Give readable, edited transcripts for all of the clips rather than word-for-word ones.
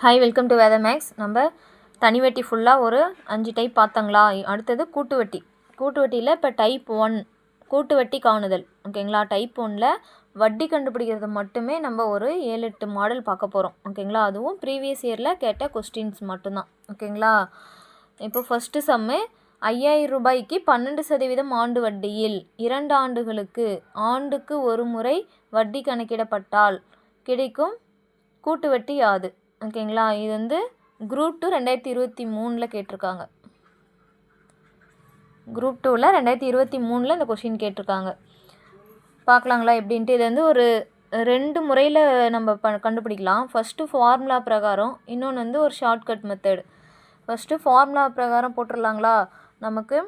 Hi, welcome to weather max. நம்ம தனி வட்டி ஃபுல்லாக ஒரு 5 டைப் பார்த்தாங்களா? அடுத்தது கூட்டு வட்டி. கூட்டு வட்டியில் இப்போ டைப் 1 கூட்டு வட்டி காணுதல். ஓகேங்களா? டைப் 1ல் வட்டி கண்டுபிடிக்கிறது மட்டுமே நம்ம ஒரு 7-8 மாடல் பார்க்க போகிறோம். ஓகேங்களா? அதுவும் ப்ரீவியஸ் இயரில் கேட்ட கொஸ்டின்ஸ் மட்டும்தான். ஓகேங்களா? இப்போ ஃபஸ்ட்டு சம்மு 5000 ரூபாய்க்கு 12% ஆண்டு வட்டியில் 2 ஆண்டுகளுக்கு ஆண்டுக்கு ஒரு முறை வட்டி கணக்கிடப்பட்டால் கிடைக்கும் கூட்டு வட்டி யாது? ஓகேங்களா? இது வந்து குரூப் 2 2023 கேட்டிருக்காங்க. குரூப் 2ல் 2023 இந்த கொஷின் கேட்டிருக்காங்க. பார்க்கலாங்களா எப்படின்ட்டு? இது வந்து ஒரு 2 முறையில் நம்ம கண்டுபிடிக்கலாம். ஃபஸ்ட்டு ஃபார்முலா பிரகாரம், இன்னொன்று வந்து ஒரு ஷார்ட்கட் மெத்தடு. ஃபஸ்ட்டு ஃபார்முலா பிரகாரம் போட்டுடலாங்களா? நமக்கு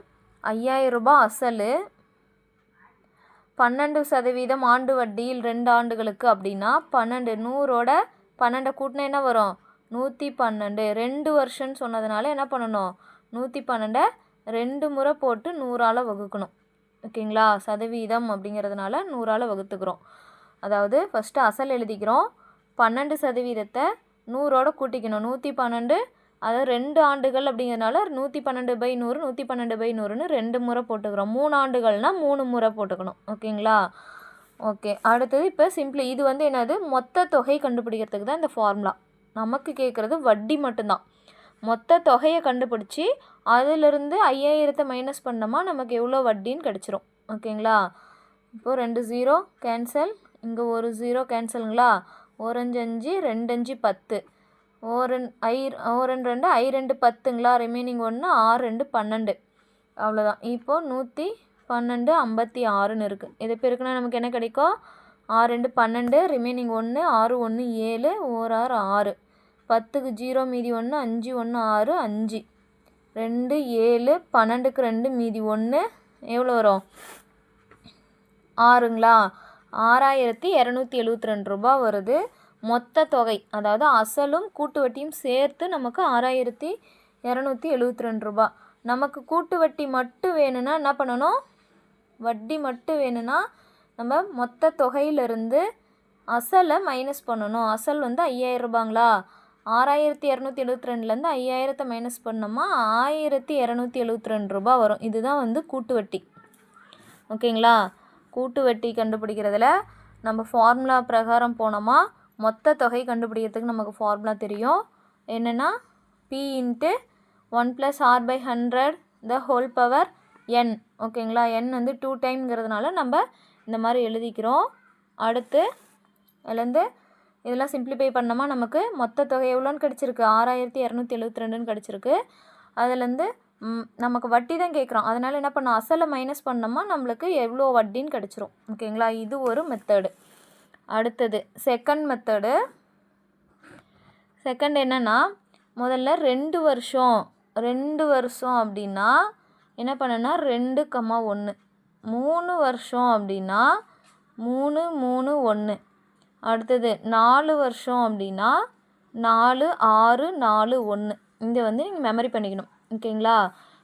5000 ரூபாய் அசல் 12% ஆண்டு வட்டியில் 2 ஆண்டுகளுக்கு அப்படின்னா 12 100ஓட 12 கூட்டினா என்ன வரும்? 112. 2 வருஷம்னு சொன்னதுனால என்ன பண்ணணும்? 112 2 முறை போட்டு 100ஆல் வகுக்கணும். ஓகேங்களா? சதவீதம் அப்படிங்கிறதுனால 100ஆல் வகுத்துக்கிறோம். அதாவது ஃபஸ்ட்டு அசல் எழுதிக்கிறோம். 12% 100ஓட கூட்டிக்கணும். 112, அதாவது 2 ஆண்டுகள் அப்படிங்கிறதுனால 112/100 112/100ன்னு 2 முறை போட்டுக்கிறோம். 3 ஆண்டுகள்னால் 3 முறை போட்டுக்கணும். ஓகேங்களா? ஓகே. அடுத்தது இப்போ சிம்பிளி இது வந்து என்னது? மொத்த தொகை கண்டுபிடிக்கிறதுக்கு தான் இந்த ஃபார்முலா. நமக்கு கேட்குறது வட்டி மட்டும்தான். மொத்த தொகையை கண்டுபிடிச்சி அதிலிருந்து 5000 மைனஸ் பண்ணோமா நமக்கு எவ்வளோ வட்டின்னு கிடச்சிரும். ஓகேங்களா? இப்போது 2 0 கேன்சல், இங்கே ஒரு 0 கேன்சலுங்களா? 1 5 5 2 5 10, 1 2 I 2 10ங்களா? ரிமைனிங் 1 6 2 12. அவ்வளோதான். இப்போது 112 56ன்னு இருக்குது. இதை பெருக்குனா நமக்கு என்ன கிடைக்கும்? 6 2 12, ரிமைனிங் 1 6 1 7, 1 6 6, 10க்கு 0 மீதி 1 5 1 6 5, 2 7, 12க்கு 2 மீதி 1 எவ்வளோ வரும்? 6ங்களா? 6272 ரூபா வருது மொத்த தொகை. அதாவது அசலும் கூட்டு வட்டியும் சேர்த்து நமக்கு 6272 ரூபா. நமக்கு கூட்டு வட்டி மட்டும் வேணும்னா என்ன பண்ணணும்? வட்டி மட்டும் வேணும்னா நம்ம மொத்த தொகையிலிருந்து அசலை மைனஸ் பண்ணணும். அசல் வந்து 5000 ரூபாங்களா? 6272லேருந்து 5000 மைனஸ் பண்ணோமா 1272 ரூபா வரும். இதுதான் வந்து கூட்டு வட்டி. ஓகேங்களா? கூட்டு வட்டி கண்டுபிடிக்கிறதுல நம்ம ஃபார்முலா பிரகாரம் போனோமா மொத்த தொகை கண்டுபிடிக்கிறதுக்கு நமக்கு ஃபார்முலா தெரியும். என்னென்னா P × 1 + R/100 the whole power n. ஓகேங்களா? n வந்து 2 டைம்ங்கிறதுனால நம்ம இந்த மாதிரி எழுதிக்கிறோம். அடுத்து அதுலேருந்து இதெல்லாம் சிம்பிளிஃபை பண்ணோமா நமக்கு மொத்த தொகை எவ்வளோன்னு கிடச்சிருக்கு? 6272ன்னு கிடச்சிருக்கு. அதுலேருந்து நமக்கு வட்டி தான் கேட்குறோம். அதனால் என்ன பண்ணோம்? அசலை மைனஸ் பண்ணோமா நம்மளுக்கு எவ்வளோ வட்டின்னு கிடச்சிரும். ஓகேங்களா? இது ஒரு மெத்தடு. அடுத்தது செகண்ட் மெத்தடு. செகண்ட் என்னென்னா முதல்ல 2 வருஷம் அப்படின்னா என்ன பண்ணனா 2, 1. 3 வருஷம் அப்படின்னா 3 3 1. அடுத்தது 4 வருஷம் அப்படின்னா 4 6 4 1. இதை வந்து நீங்கள் மெமரி பண்ணிக்கணும். ஓகேங்களா?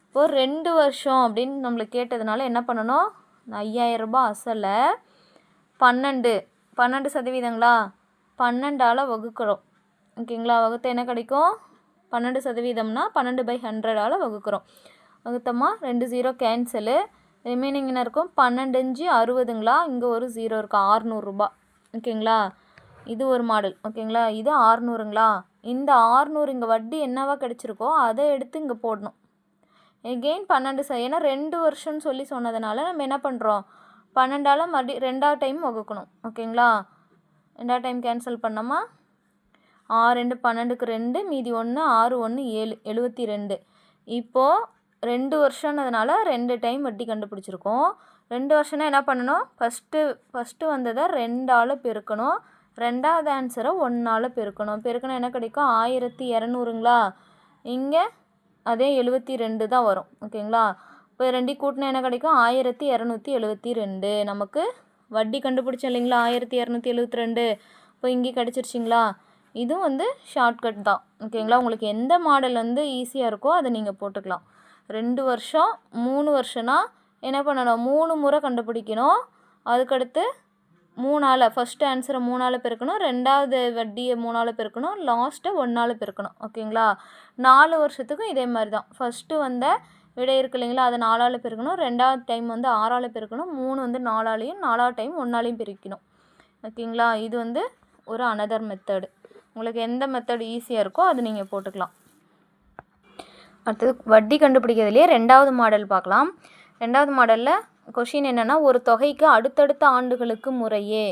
இப்போது 2 வருஷம் அப்படின்னு நம்மளுக்கு கேட்டதுனால என்ன பண்ணணும்? 5000 ரூபாய் அசலை 12%ங்களா? 12ஆல் வகுக்கிறோம். ஓகேங்களா? வகுத்த என்ன கிடைக்கும்? 12%னா 12/100ஆல் வகுக்கிறோம். வகுத்தோமா 2 0 கேன்சலு, ரிமைனிங் என்ன இருக்கும்? 12 5 60ங்களா? இங்கே ஒரு 0 இருக்குது. 600 ரூபா. ஓகேங்களா? இது ஒரு மாடல். ஓகேங்களா? இது 600ங்களா? இந்த 600 இங்கே வட்டி என்னவா கிடச்சிருக்கோ அதை எடுத்து இங்கே போடணும். எகெயின் 12 ஏன்னா 2 வருஷம்னு சொல்லி சொன்னதுனால நம்ம என்ன பண்ணுறோம்? 12ஆல் மறுபடியும் 2ஆவது டைம் வகுக்கணும். ஓகேங்களா? 2ஆவது டைம் கேன்சல் பண்ணோமா 6 2 12க்கு 2 மீதி 1 6 1 7 72. இப்போது 2 வருஷம்னதுனால 2 டைம் வட்டி கண்டுபிடிச்சிருக்கோம். 2 வருஷம்னா என்ன பண்ணணும்? ஃபஸ்ட்டு வந்ததை 2ஆல் பெருக்கணும். 2வது ஆன்சரை 1ஆல் பெருக்கணும். பெருக்கணும் என்ன கிடைக்கும்? 1200ங்களா? இங்கே அதே 72 தான் வரும். ஓகேங்களா? இப்போ 2 கூட்டினா என்ன கிடைக்கும்? 1272. நமக்கு வட்டி கண்டுபிடிச்சோம் இல்லைங்களா? 1272. இப்போ இங்கே கிடச்சிருச்சிங்களா? இதுவும் வந்து ஷார்ட்கட் தான். ஓகேங்களா? உங்களுக்கு எந்த மாடல் வந்து ஈஸியாக இருக்கோ அதை நீங்கள் போட்டுக்கலாம். 2 வருஷம் 3 வருஷம்னா என்ன பண்ணணும்? 3 முறை கண்டுபிடிக்கணும். அதுக்கடுத்து 3ஆல் ஃபஸ்ட்டு ஆன்சரை 3ஆல் பெருக்கணும், ரெண்டாவது வட்டியை 3ஆல் பெருக்கணும், லாஸ்ட்டை 1ஆல் பெருக்கணும். ஓகேங்களா? 4 வருஷத்துக்கும் இதே மாதிரி தான். ஃபஸ்ட்டு வந்த விடை இருக்கு இல்லைங்களா, அதை 4ஆல் பெருக்கணும், ரெண்டாவது டைம் வந்து 6ஆல் பெருக்கணும், 3 வந்து 4ஆலையும், 4ஆவது டைம் 1ஆலையும் பெருக்கணும். ஓகேங்களா? இது வந்து ஒரு அனதர் மெத்தடு. உங்களுக்கு எந்த மெத்தட் ஈஸியாக இருக்கோ அது நீங்கள் போட்டுக்கலாம். அடுத்தது வட்டி கண்டுபிடிக்கிறதுலேயே 2வது மாடல் பார்க்கலாம். 2வது மாடலில் கொஷின் என்னென்னா, ஒரு தொகைக்கு அடுத்தடுத்த ஆண்டுகளுக்கு முறையே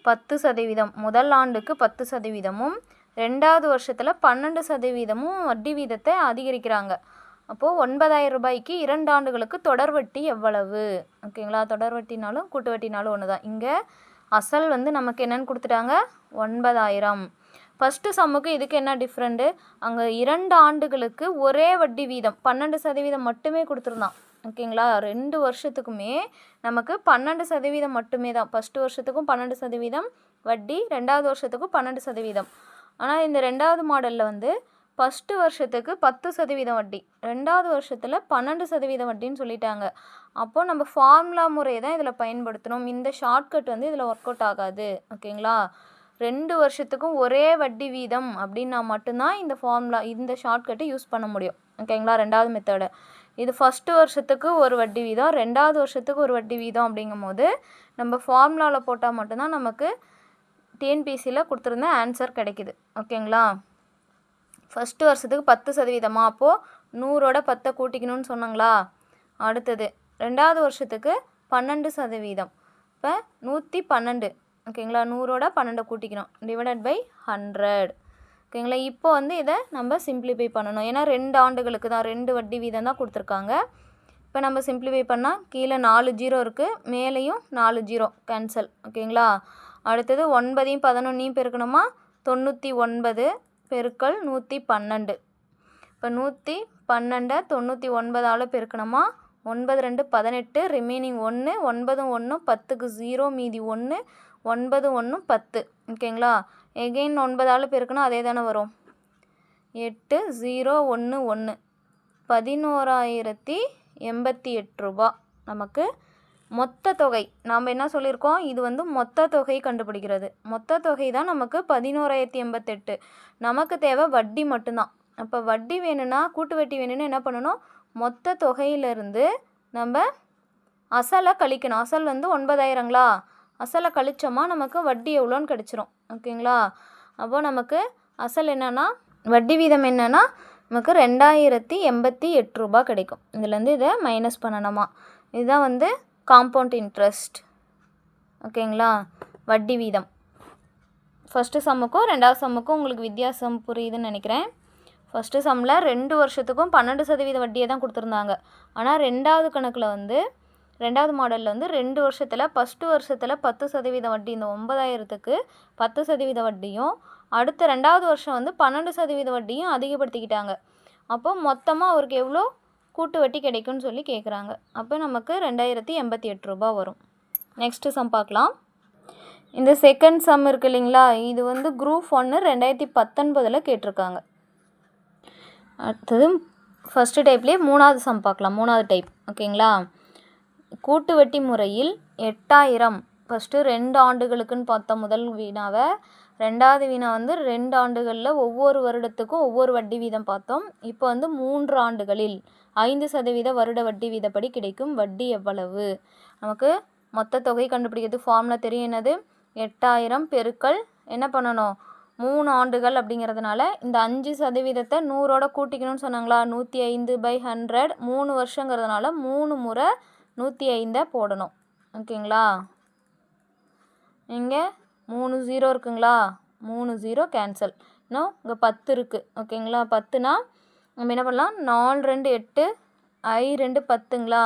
10% முதல் ஆண்டுக்கு 10%, ரெண்டாவது வருஷத்தில் 12% வட்டி வீதத்தை அதிகரிக்கிறாங்க. அப்போது 9,000 ரூபாய்க்கு 2 ஆண்டுகளுக்கு தொடர் வட்டி எவ்வளவு? ஓகேங்களா? தொடர் வட்டினாலும் கூட்டு வட்டினாலும் ஒன்று தான். இங்கே அசல் வந்து நமக்கு என்னென்னு கொடுத்துட்டாங்க, 9,000. ஃபஸ்ட்டு சம்முக்கு இதுக்கு என்ன டிஃப்ரெண்ட்டு, அங்கே 2 ஆண்டுகளுக்கு ஒரே வட்டி வீதம் 12% மட்டுமே கொடுத்துருந்தான். ஓகேங்களா? 2 வருஷத்துக்குமே நமக்கு 12% மட்டுமே தான். ஃபஸ்ட்டு வருஷத்துக்கும் 12% வட்டி, ரெண்டாவது வருஷத்துக்கும் 12%. ஆனால் இந்த 2வது மாடலில் வந்து ஃபஸ்ட்டு வருஷத்துக்கு 10% வட்டி, ரெண்டாவது வருஷத்தில் 12% வட்டின்னு சொல்லிட்டாங்க. அப்போது நம்ம ஃபார்முலா முறையை தான் இதில் பயன்படுத்தணும். இந்த ஷார்ட்கட் வந்து இதில் ஒர்க் அவுட் ஆகாது. ஓகேங்களா? 2 வருஷத்துக்கும் ஒரே வட்டி வீதம் அப்படின்னா மட்டும்தான் இந்த ஃபார்முலா, இந்த ஷார்ட்கட்டை யூஸ் பண்ண முடியும். ஓகேங்களா? 2வது மெத்தடு. இது ஃபஸ்ட்டு வருஷத்துக்கு ஒரு வட்டி வீதம், ரெண்டாவது வருஷத்துக்கு ஒரு வட்டி வீதம். அப்படிங்கும்போது நம்ம ஃபார்முலாவில் போட்டால் மட்டும்தான் நமக்கு டிஎன்பிசியில் கொடுத்துருந்த ஆன்சர் கிடைக்குது. ஓகேங்களா? ஃபஸ்ட்டு வருஷத்துக்கு 10%, அப்போது 100ஓட 10 கூட்டிக்கணும்னு சொன்னாங்களா? அடுத்தது ரெண்டாவது வருஷத்துக்கு 12%, இப்போ 112. ஓகேங்களா? 100ஓட 12 கூட்டிக்கணும், டிவைடட் பை 100. ஓகேங்களா? இப்போ வந்து இதை நம்ம சிம்ப்ளிஃபை பண்ணணும். ஏன்னா 2 ஆண்டுகளுக்கு தான் 2 வட்டி வீதம் தான் கொடுத்துருக்காங்க. இப்போ நம்ம சிம்ப்ளிஃபை பண்ணால் கீழே 4 0 இருக்குது, மேலேயும் 4 0 கேன்சல். ஓகேங்களா? அடுத்தது 9ஐயும் 11ஐயும் பெருக்கணுமா, 99 பெருக்கல் 112. இப்போ 112 99ஆல் பெருக்கணுமா, 9 2 18, ரிமைனிங் 1, 9 1 10க்கு 0, மீதி 1, 9 1 10. ஓகேங்களா? எகெயின் 9ஆல் பெருக்கணும், அதே தானே வரும். 8 0 1 1, 11,088 ரூபா. நமக்கு மொத்த தொகை நாம் என்ன சொல்லியிருக்கோம், இது வந்து மொத்த தொகை கண்டுபிடிக்கிறது. மொத்த தொகை தான் நமக்கு 11,088. நமக்கு தேவை வட்டி மட்டும்தான். அப்போ வட்டி வேணும்னா, கூட்டு வட்டி வேணும்னா என்ன பண்ணணும், மொத்த தொகையிலேருந்து நம்ம அசலை கழிக்கணும். அசல் வந்து 9,000ங்களா, அசலை கழிச்சோமா நமக்கு வட்டி எவ்வளோன்னு கிடச்சிரும். ஓகேங்களா? அப்போது நமக்கு அசல் என்னென்னா, வட்டி வீதம் என்னென்னா நமக்கு 2,088 ரூபா கிடைக்கும். இதுலேருந்து இதை மைனஸ் பண்ணணுமா, இதுதான் வந்து காம்பவுண்ட் இன்ட்ரெஸ்ட். ஓகேங்களா? வட்டி வீதம். ஃபஸ்ட்டு சம்முக்கும் 2வது சம்முக்கும் உங்களுக்கு வித்தியாசம் புரியுதுன்னு நினைக்கிறேன். ஃபஸ்ட்டு சம்மில் 2 வருஷத்துக்கும் 12% வட்டியை தான் கொடுத்துருந்தாங்க. ஆனால் 2வது கணக்கில் வந்து 2வது மாடலில் வந்து 2 வருஷத்தில் ஃபஸ்ட்டு வருஷத்தில் 10% வட்டி, இந்த 9,000க்கு 10% வட்டியும், அடுத்த 2வது வருஷம் வந்து 12% வட்டியும் அதிகப்படுத்திக்கிட்டாங்க. அப்போ மொத்தமாக அவருக்கு எவ்வளோ கூட்டு வட்டி கிடைக்கும்னு சொல்லி கேட்குறாங்க. அப்போ நமக்கு 2,088 ரூபா வரும். நெக்ஸ்ட்டு சம் பார்க்கலாம். இந்த செகண்ட் சம் இருக்குது இல்லைங்களா, இது வந்து குரூப் 1 2019 கேட்டிருக்காங்க. அடுத்தது ஃபஸ்ட்டு டைப்லேயே 3வது சம் பார்க்கலாம். 3வது டைப். ஓகேங்களா? கூட்டு வட்டி முறையில் 8,000 ஃபஸ்ட்டு 2 ஆண்டுகளுக்குன்னு பார்த்தோம் முதல் வினாவை. 2வது வினா வந்து 2 ஆண்டுகளில் ஒவ்வொரு வருடத்துக்கும் ஒவ்வொரு வட்டி வீதம் பார்த்தோம். இப்போ வந்து 3 ஆண்டுகளில் 5% வருட வட்டி வீதப்படி கிடைக்கும் வட்டி எவ்வளவு? நமக்கு மொத்த தொகை கண்டுபிடிக்கிறது ஃபார்முலா தெரியும். என்னது, 8,000 பெருக்கல் என்ன பண்ணணும், 3 ஆண்டுகள் அப்படிங்கிறதுனால இந்த 5% 100ஓட கூட்டிக்கணும்னு சொன்னாங்களா, 105/100. 3 வருஷங்கிறதுனால 3 முறை 105 போடணும். ஓகேங்களா? இங்கே 3 0 இருக்குங்களா, 3 0 கேன்சல். இன்னும் இங்கே 10 இருக்குது. ஓகேங்களா? 10னா நம்ம என்ன பண்ணலாம், 4 2 8, I 2 10ங்களா,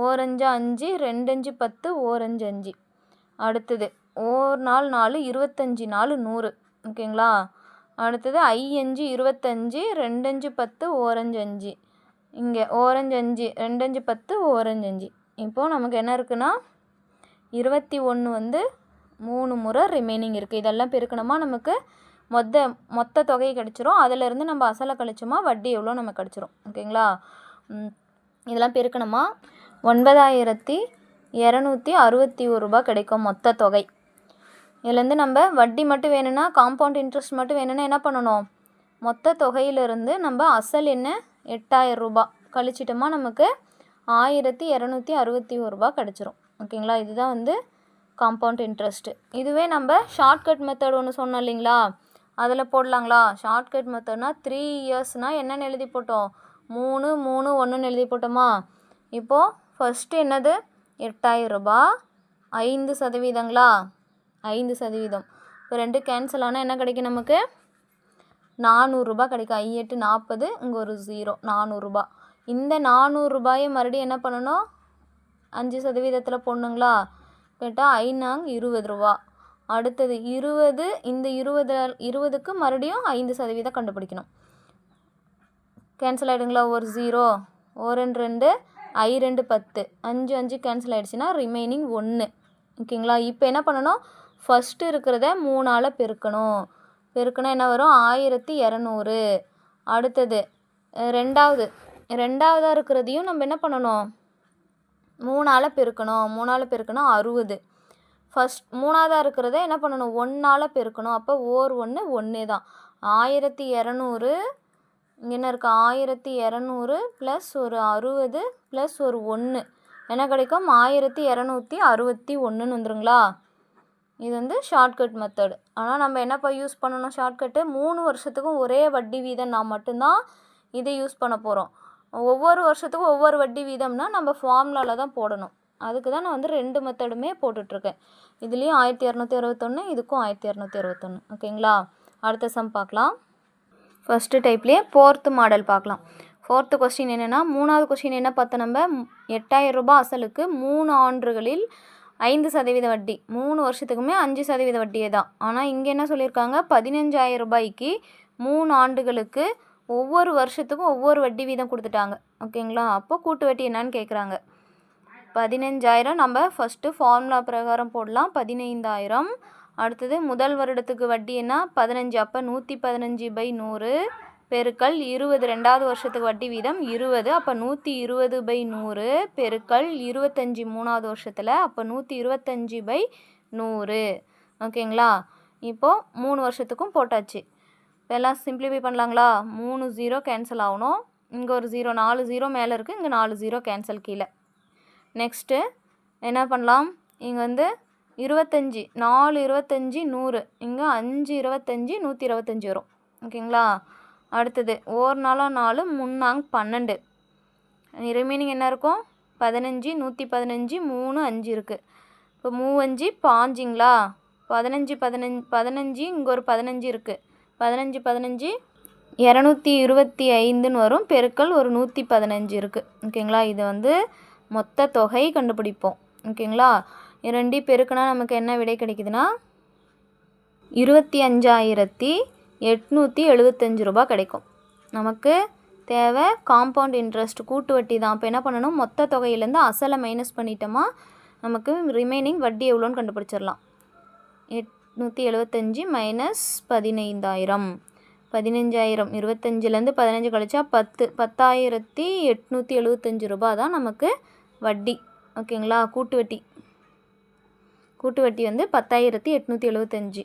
1 5 5, 2 5 10, 1 5 5. அடுத்தது 1 4 4, 25 4 100. ஓகேங்களா? அடுத்தது I 5 25, 2 5 10, 1 5 5. இங்கே 1 5 5, 2 5 10, 1 5 5. இப்போது நமக்கு என்ன இருக்குன்னா 21 வந்து 3 முறை ரிமைனிங் இருக்குது. இதெல்லாம் பெருக்கணுமா நமக்கு மொத்த தொகை கிடச்சிரும். அதிலேருந்து நம்ம அசலை கழிச்சோமா வட்டி எவ்வளோ நமக்கு கிடச்சிரும். ஓகேங்களா? இதெல்லாம் பெருக்கணுமா 9,261 ரூபா கிடைக்கும் மொத்த தொகை. இதுலேருந்து நம்ம வட்டி மட்டும் வேணும்னா, காம்பவுண்ட் இன்ட்ரெஸ்ட் மட்டும் வேணும்னா என்ன பண்ணணும், மொத்த தொகையிலிருந்து நம்ம அசல் என்ன 8000 ரூபா கழிச்சிட்டோமா நமக்கு 1261 ரூபா கிடச்சிரும். ஓகேங்களா, இதுதான் வந்து காம்பவுண்ட் இன்ட்ரெஸ்ட்டு. இதுவே நம்ம ஷார்ட்கட் மெத்தட் ஒன்று சொன்னோம் இல்லைங்களா, அதில் போடலாங்களா. ஷார்ட்கட் மெத்தட்னா 3 இயர்ஸ்னால் என்னென்னு எழுதி போட்டோம், 3 3 1ன்னு எழுதி போட்டோமா. இப்போது ஃபஸ்ட்டு என்னது 8000 ரூபா, 5%ங்களா, 5%. இப்போ 2 கேன்சல் ஆனால் என்ன கிடைக்கும் நமக்கு, 400 ரூபா கிடைக்கும். 5 8 40, இங்கே ஒரு 0, 400 ரூபா. இந்த 400 ரூபாயை மறுபடியும் என்ன பண்ணணும், 5% போடணுங்களா. கேட்டால் 5 20 ரூபா. அடுத்தது 20, இந்த 20க்கு மறுபடியும் 5% கண்டுபிடிக்கணும். கேன்சல் ஆகிடுங்களா, ஒரு 0, 1 2 I 2 10, 5 5 கேன்சல் ஆகிடுச்சுன்னா ரிமைனிங் 1. ஓகேங்களா, இப்போ என்ன பண்ணணும், ஃபஸ்ட்டு இருக்கிறத 3ஆல் பெருக்கணும். பெருக்குனா என்ன வரும், 1200. அடுத்தது ரெண்டாவதாக இருக்கிறதையும் நம்ம என்ன பண்ணணும், 3ஆல் பெருக்கணும். 3ஆல் பெருக்குனா 60. மூணாவதாக இருக்கிறத என்ன பண்ணணும், 1ஆல் பெருக்கணும். அப்போ 1 1 தான். 1200 இங்கே என்ன இருக்குது, 1200 ப்ளஸ் ஒரு 60 ப்ளஸ் ஒரு 1 என்ன கிடைக்கும், 1261 வந்துருங்களா. இது வந்து ஷார்ட்கட் மெத்தடு. ஆனால் நம்ம என்னப்பா யூஸ் பண்ணணும், ஷார்ட்கட்டு 3 வருஷத்துக்கும் ஒரே வட்டி வீதம்னா மட்டும்தான் இதை யூஸ் பண்ண போகிறோம். ஒவ்வொரு வருஷத்துக்கும் ஒவ்வொரு வட்டி வீதம்னா நம்ம ஃபார்முலாவில் தான் போடணும். அதுக்கு தான் நான் வந்து 2 மெத்தடுமே போட்டுட்ருக்கேன். இதுலேயும் 1261, இதுக்கும் 1261. ஓகேங்களா, அடுத்த சம் பார்க்கலாம். ஃபஸ்ட்டு டைப்லேயே 4th மாடல் பார்க்கலாம். 4th கொஸ்டின் என்னென்னா, 3வது கொஸ்டின் என்ன பார்த்தோம், நம்ம 8000 ரூபா அசலுக்கு 3 ஆண்டுகளில் 5% வட்டி, 3 வருஷத்துக்குமே 5% வட்டியே தான். ஆனால் இங்கே என்ன சொல்லியிருக்காங்க, 15000 ரூபாய்க்கு 3 ஆண்டுகளுக்கு ஒவ்வொரு வருஷத்துக்கும் ஒவ்வொரு வட்டி வீதம் கொடுத்துட்டாங்க. ஓகேங்களா, அப்போ கூட்டு வட்டி என்னான்னு கேட்குறாங்க. 15000 நம்ம ஃபஸ்ட்டு ஃபார்முலா பிரகாரம் போடலாம், 15000. அடுத்தது முதல் வருடத்துக்கு வட்டி என்ன 15, அப்போ 115/100 பெருக்கல் 20. ரெண்டாவது வருஷத்துக்கு வட்டி வீதம் 20, அப்போ 120/100 பெருக்கல் 25 மூணாவது வருஷத்தில், அப்போ 125/100. ஓகேங்களா, இப்போது 3 வருஷத்துக்கும் போட்டாச்சு. இப்போ எல்லாம் சிம்பிளிஃபை பண்ணலாங்களா. 3 0 கேன்சல் ஆகணும், இங்கே ஒரு 0, 4 0 மேலே இருக்குது, இங்கே 4 0 கேன்சல் கீழே. நெக்ஸ்ட்டு என்ன பண்ணலாம், இங்கே வந்து 25, 4 25 100, இங்கே 5 25 125 வரும். ஓகேங்களா, அடுத்தது 1 4 4, 3 12, ரிமைனிங் என்ன இருக்கும், 15 115 3 5 இருக்குது. இப்போ 3 5 5ங்களா, 15 15 இங்கே ஒரு 15 இருக்குது, 15 15 225ன்னு வரும், பெருக்கல் ஒரு 115 இருக்குது. ஓகேங்களா, இது வந்து மொத்த தொகை கண்டுபிடிப்போம். ஓகேங்களா, 2 பெருக்குனா நமக்கு என்ன விடை கிடைக்குதுன்னா 25875 ரூபா கிடைக்கும். நமக்கு தேவை காம்பவுண்ட் இன்ட்ரெஸ்ட், கூட்டு வட்டி தான். அப்போ என்ன பண்ணணும், மொத்த தொகையிலேருந்து அசலை மைனஸ் பண்ணிட்டோமா நமக்கு ரிமைனிங் வட்டி எவ்வளோன்னு கண்டுபிடிச்சிடலாம். 875 மைனஸ் 15000, 15000 25லேருந்து 15 கழிச்சா 10, 10,875 ரூபா தான் நமக்கு வட்டி. ஓகேங்களா, கூட்டு வட்டி வந்து 10,875.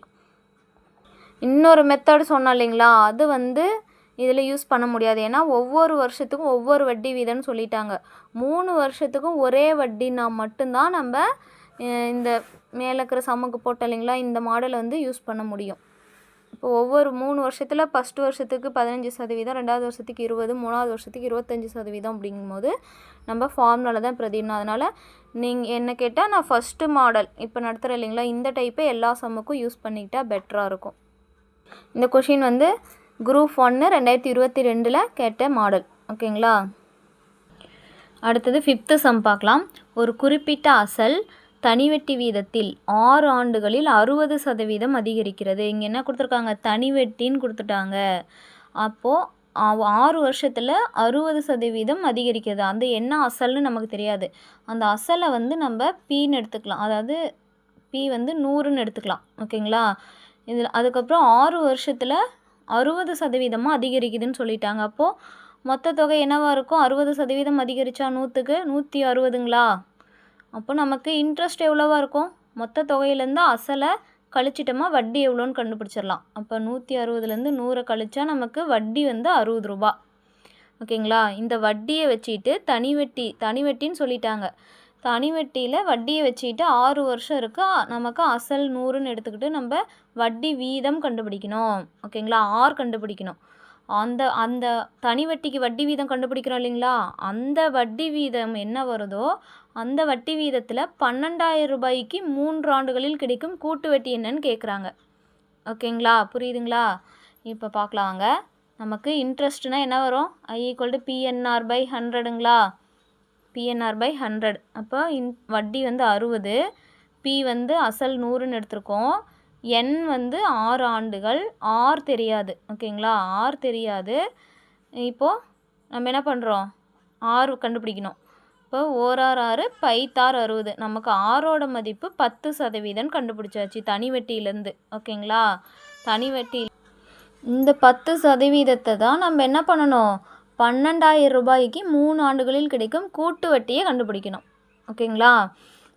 இன்னொரு மெத்தடு சொன்னோம் இல்லைங்களா, அது வந்து இதில் யூஸ் பண்ண முடியாது. ஏன்னா ஒவ்வொரு வருஷத்துக்கும் ஒவ்வொரு வட்டி வீதம்னு சொல்லிட்டாங்க. 3 வருஷத்துக்கும் ஒரே வட்டினா மட்டும்தான் நம்ம இந்த மேலே இருக்கிற சம்முக்கு போட்டோம் இல்லைங்களா, இந்த மாடலை வந்து யூஸ் பண்ண முடியும். இப்போ ஒவ்வொரு 3 வருஷத்தில் ஃபஸ்ட்டு வருஷத்துக்கு 15%, ரெண்டாவது வருஷத்துக்கு 20, மூணாவது வருஷத்துக்கு 25% அப்படிங்கும்போது நம்ம ஃபார்முலாவில் தான் பிரதிடணும். அதனால் நீங்கள் என்ன கேட்டால் நான் ஃபஸ்ட்டு மாடல் இப்போ நடத்துகிறேன் இல்லைங்களா, இந்த டைப்பை எல்லா சம்முக்கும் யூஸ் பண்ணிக்கிட்டால் பெட்டராக இருக்கும். இந்த கொஷின் வந்து குரூப் 1 2022 கேட்ட மாடல். ஓகேங்களா, அடுத்தது 5th சம் பார்க்கலாம். ஒரு குறிப்பிட்ட அசல் தனிவட்டி வீதத்தில் 6 ஆண்டுகளில் 60% அதிகரிக்கிறது. இங்கே என்ன கொடுத்துருக்காங்க, தனிவட்டின்னு கொடுத்துட்டாங்க. அப்போது 6 வருஷத்தில் 60% அதிகரிக்கிறது. அந்த என்ன அசல்னு நமக்கு தெரியாது. அந்த அசலை வந்து நம்ம பீன்னு எடுத்துக்கலாம், அதாவது பி வந்து 100ன்னு எடுத்துக்கலாம். ஓகேங்களா, இதில் அதுக்கப்புறம் 6 வருஷத்தில் 60% அதிகரிக்குதுன்னு சொல்லிட்டாங்க. அப்போது மொத்த தொகை என்னவாக இருக்கும், 60% அதிகரித்தா 100க்கு 160ங்களா. அப்போ நமக்கு இன்ட்ரெஸ்ட் எவ்வளோவா இருக்கும், மொத்த தொகையிலேருந்து அசலை கழிச்சிட்டோமா வட்டி எவ்வளோன்னு கண்டுபிடிச்சிடலாம். அப்போ 160லேருந்து 100 கழிச்சா நமக்கு வட்டி வந்து 60 ரூபா. ஓகேங்களா? இந்த வட்டியை வச்சுட்டு தனி வட்டின்னு சொல்லிட்டாங்க. தனி வட்டியில் வட்டியை வச்சுட்டு 6 வருஷம் இருக்குது. நமக்கு அசல் 100ன்னு எடுத்துக்கிட்டு நம்ம வட்டி வீதம் கண்டுபிடிக்கணும். ஓகேங்களா? ஆர் கண்டுபிடிக்கணும். அந்த தனி வட்டிக்கு வட்டி வீதம் கண்டுபிடிக்கிறோம் இல்லைங்களா? அந்த வட்டி வீதம் என்ன வருதோ அந்த வட்டி வீதத்தில் 12,000 ரூபாய்க்கு 3 ஆண்டுகளில் கிடைக்கும் கூட்டு வட்டி என்னன்னு கேட்குறாங்க. ஓகேங்களா? புரியுதுங்களா? இப்போ பார்க்கலாங்க. நமக்கு இன்ட்ரெஸ்ட்னா என்ன வரும்? I = PNR/100ங்களா? PNR/100. அப்போ வட்டி வந்து 60, P வந்து அசல் 100ன்னு எடுத்திருக்கோம். N வந்து 6 ஆண்டுகள், R தெரியாது. ஓகேங்களா? R தெரியாது. இப்போது நம்ம என்ன பண்ணுறோம்? R கண்டுபிடிக்கணும். இப்போ 1 பைத்தார் 60. நமக்கு ஆரோட மதிப்பு 10% கண்டுபிடிச்சாச்சு தனி வட்டியிலேருந்து. ஓகேங்களா? தனி வட்டி இந்த 10% தான் நம்ம என்ன பண்ணணும்? 12,000 ரூபாய்க்கு 3 ஆண்டுகளில் கிடைக்கும் கூட்டு வட்டியை கண்டுபிடிக்கணும். ஓகேங்களா?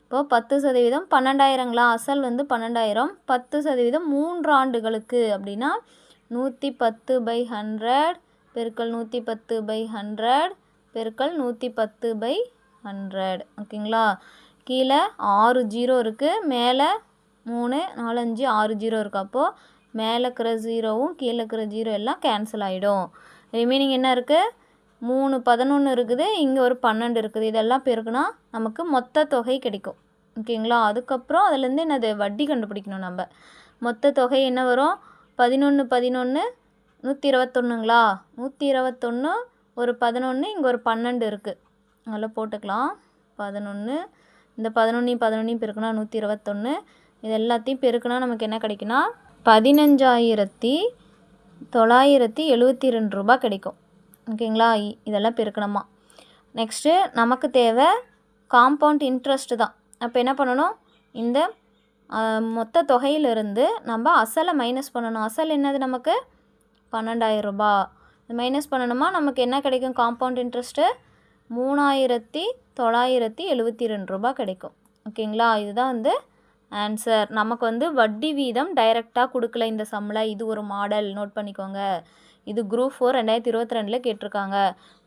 இப்போது 10% 12,000ங்களா? அசல் வந்து 12,000. 10% 3 ஆண்டுகளுக்கு அப்படின்னா 110/100 பெருக்கல் 110/100 பெருக்கல் 110/100. ஓகேங்களா? கீழே 6 0 இருக்குது, மேலே 3 4 5 6 0 இருக்குது. அப்போது மேலே இருக்கிற 0வும் கீழே இருக்கிற 0 எல்லாம் கேன்சல் ஆகிடும். ரிமைனிங் என்ன இருக்குது? 3 11 இருக்குது, இங்கே ஒரு 12 இருக்குது. இதெல்லாம் பெருக்குனா நமக்கு மொத்த தொகை கிடைக்கும். ஓகேங்களா? அதுக்கப்புறம் அதுலேருந்து என்னது வட்டி கண்டுபிடிக்கணும் நம்ம. மொத்த தொகை என்ன வரும்? 11 11 121ங்களா? 121 ஒரு 11, இங்கே ஒரு 12 இருக்குது. அதில் போட்டுக்கலாம். 11 இந்த 11 பெருக்குனா 121. இது எல்லாத்தையும் பெருக்குனா நமக்கு என்ன கிடைக்குன்னா 15,972 ரூபா கிடைக்கும். ஓகேங்களா? இதெல்லாம் பெருக்கணுமா. நெக்ஸ்ட்டு நமக்கு தேவை காம்பவுண்ட் இன்ட்ரெஸ்ட்டு தான். அப்போ என்ன பண்ணணும்? இந்த மொத்த தொகையிலிருந்து நம்ம அசலை மைனஸ் பண்ணணும். அசல் என்னது நமக்கு? 12,000 ரூபா. மைனஸ் பண்ணணுமா? நமக்கு என்ன கிடைக்கும்? காம்பவுண்ட் இன்ட்ரெஸ்ட்டு 3,972 ரூபா கிடைக்கும். ஓகேங்களா? இதுதான் வந்து ஆன்சர். நமக்கு வந்து வட்டி வீதம் டைரெக்டாக கொடுக்கல இந்த சம்மில். இது ஒரு மாடல், நோட் பண்ணிக்கோங்க. இது குரூப் 4 2022 கேட்டிருக்காங்க.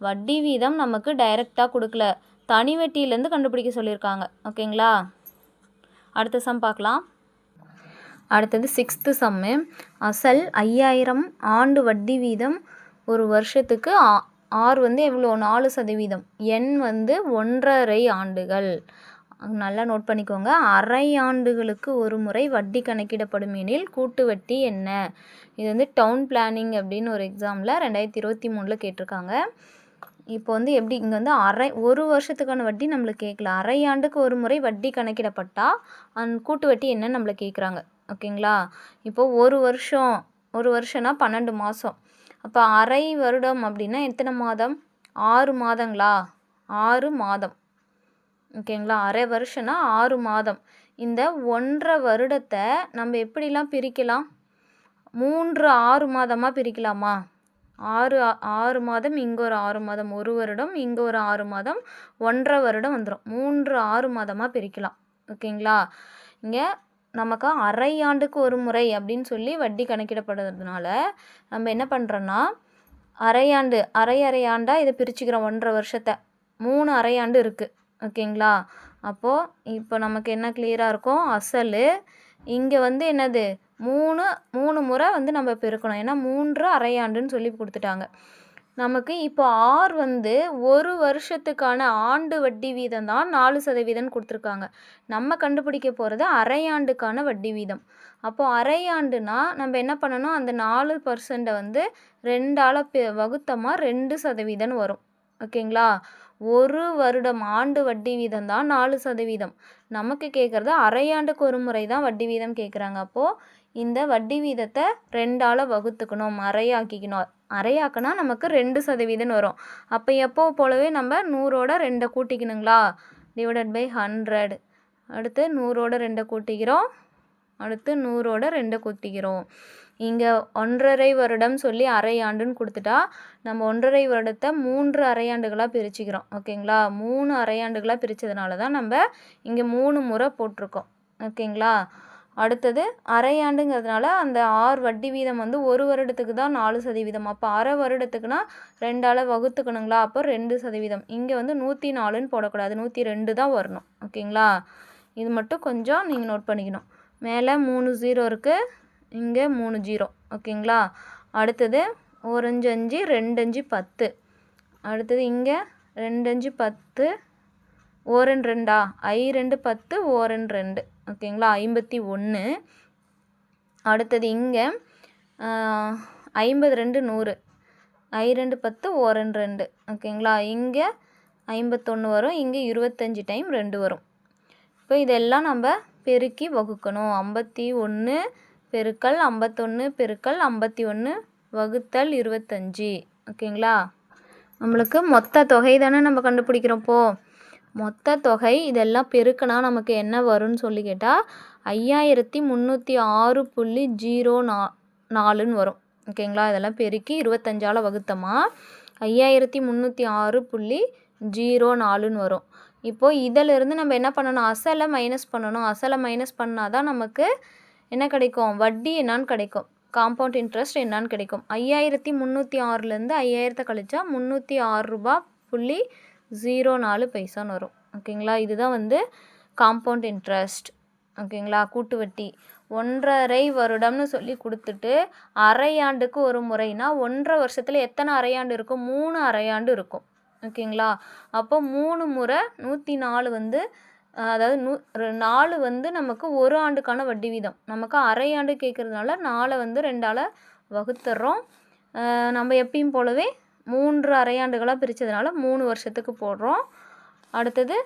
வட்டி வீதம் நமக்கு டைரெக்டாக கொடுக்கல, தனி வட்டியிலேருந்து கண்டுபிடிக்க சொல்லியிருக்காங்க. ஓகேங்களா? அடுத்த சம் பார்க்கலாம். அடுத்தது 6th சம்மு. அசல் 5,000, ஆண்டு வட்டி வீதம் ஒரு வருஷத்துக்கு ஆர் வந்து எவ்வளோ? 4%. என் வந்து 1.5 ஆண்டுகள். நல்லா நோட் பண்ணிக்கோங்க. அரை ஆண்டுகளுக்கு ஒரு முறை வட்டி கணக்கிடப்படும் எனில் கூட்டு வட்டி என்ன? இது வந்து டவுன் பிளானிங் அப்படின்னு ஒரு எக்ஸாமில் 2023 கேட்டிருக்காங்க. இப்போ வந்து எப்படி இங்கே வந்து ஒரு வருஷத்துக்கான வட்டி நம்மளுக்கு கேட்கல. அரை ஆண்டுக்கு ஒரு முறை வட்டி கணக்கிடப்பட்டால் அந்த கூட்டு வட்டி என்னன்னு நம்மளை கேட்குறாங்க. ஓகேங்களா? இப்போது ஒரு வருஷம்னா 12 மாதம். அப்போ அரை வருடம் அப்படின்னா எத்தனை மாதம்? 6 மாதங்களா? 6 மாதம். ஓகேங்களா? அரை வருஷம்னா 6 மாதம். இந்த 1.5 வருடத்தை நம்ம எப்படிலாம் பிரிக்கலாம்? 3 6 மாதமாக பிரிக்கலாமா? 6 மாதம், இங்கே ஒரு 6 மாதம், ஒரு வருடம், இங்கே ஒரு 6 மாதம், 1.5 வருடம் வந்துடும். 3 6 மாதமாக பிரிக்கலாம். ஓகேங்களா? இங்கே நமக்கு அரை ஆண்டுக்கு ஒரு முறை அப்படின்னு சொல்லி வட்டி கணக்கிடப்படுறதுனால நம்ம என்ன பண்ணுறோன்னா அரையாண்டு அரையாண்டாக இதை பிரிச்சுக்கிறோம். 1.5 வருஷத்தை 3 அரையாண்டு இருக்குது. ஓகேங்களா? அப்போது இப்போ நமக்கு என்ன கிளியராக இருக்கும்? அசல் இங்கே வந்து என்னது 3 முறை வந்து நம்ம பெருக்கணும். ஏன்னா 3 அரையாண்டுன்னு சொல்லி கொடுத்துட்டாங்க நமக்கு. இப்போ ஆர் வந்து ஒரு வருஷத்துக்கான ஆண்டு வட்டி வீதம் தான் 4% கொடுத்துருக்காங்க. நம்ம கண்டுபிடிக்க போகிறது அரையாண்டுக்கான வட்டி வீதம். அப்போது அரையாண்டுனா நம்ம என்ன பண்ணணும்? அந்த 4% வந்து 2ஆல் வகுத்தமாக 2% வரும். ஓகேங்களா? ஒரு வருடம் ஆண்டு வட்டி வீதம் தான் 4%. நமக்கு கேட்குறது அரையாண்டுக்கு ஒரு முறை தான் வட்டி வீதம் கேட்குறாங்க. அப்போது இந்த வட்டி வீதத்தை 2ஆல் வகுத்துக்கணும், அரையாக்கிக்கணும். அரையாக்கினா நமக்கு 2% வரும். அப்போ எப்போ போலவே நம்ம 100ஓட 2 கூட்டிக்கணுங்களா? /100. அடுத்து 100ஓட 2 கூட்டிக்கிறோம். அடுத்து 100ஓட 2 கூட்டிக்கிறோம். இங்கே 1.5 வருடம் சொல்லி அரையாண்டுன்னு கொடுத்துட்டா நம்ம 1.5 வருடத்தை 3 அரையாண்டுகளாக பிரிச்சுக்கிறோம். ஓகேங்களா? 3 அரையாண்டுகளாக பிரித்ததுனால தான் நம்ம இங்கே 3 முறை போட்டிருக்கோம். ஓகேங்களா? அடுத்தது அரையாண்டுங்கிறதுனால அந்த 6 வட்டி வீதம் வந்து ஒரு வருடத்துக்கு தான் 4%. அப்போ அரை வருடத்துக்குனா 2ஆல் வகுத்துக்கணுங்களா, அப்போ 2%. இங்கே வந்து 104ன்னு போடக்கூடாது, 102 தான் வரணும். ஓகேங்களா, இது மட்டும் கொஞ்சம் நீங்கள் நோட் பண்ணிக்கணும். மேலே 3 0 இருக்குது, இங்கே 3 0. ஓகேங்களா, அடுத்தது 1 5 5 2 5 10. அடுத்தது இங்கே 2 5 10 ஓரன் 2 ஐ 2 10 ஓரன் 2. ஓகேங்களா, 51. அடுத்தது இங்கே 52 100 ஐ 2 10 ஓரன் 2. ஓகேங்களா, இங்கே 51 வரும், இங்கே 25 டைம் 2 வரும். இப்போ இதெல்லாம் நம்ம பெருக்கி வகுக்கணும். 51 பெருக்கல் 51 பெருக்கல் 51 வகுத்தல் 25. ஓகேங்களா, நம்மளுக்கு மொத்த தொகை தானே நம்ம கண்டுபிடிக்கிறோம். மொத்த தொகை இதெல்லாம் பெருக்கினா நமக்கு என்ன வரும்னு சொல்லி கேட்டால் 5306.04ன்னு வரும். ஓகேங்களா, இதெல்லாம் பெருக்கி 25ஆல் வகுத்தோமா 5306.04ன்னு வரும். இப்போது இதிலிருந்து நம்ம என்ன பண்ணணும், அசலை மைனஸ் பண்ணணும். அசலை மைனஸ் பண்ணால் தான் நமக்கு என்ன கிடைக்கும், வட்டி என்னான்னு கிடைக்கும், காம்பவுண்ட் இன்ட்ரெஸ்ட் என்னான்னு கிடைக்கும். 5306லேருந்து 5000 கழிச்சா 306.04 வரும். ஓகேங்களா, இதுதான் வந்து காம்பவுண்ட் இன்ட்ரெஸ்ட். ஓகேங்களா, கூட்டு வட்டி. 1.5 வருடம்னு சொல்லி கொடுத்துட்டு அரையாண்டுக்கு ஒரு முறைனா 1.5 வருஷத்தில் எத்தனை அரையாண்டு இருக்கும், 3 அரையாண்டு இருக்கும். ஓகேங்களா, அப்போ 3 முறை 104 வந்து அதாவது 4 வந்து நமக்கு ஒரு ஆண்டுக்கான வட்டி வீதம். நமக்கு அரையாண்டு கேட்குறதுனால 4 வந்து 2ஆல் வகுத்துறோம். நம்ம எப்பயும் போலவே 3 அரையாண்டுகளாக பிரித்ததுனால 3 வருஷத்துக்கு போடுறோம். அடுத்தது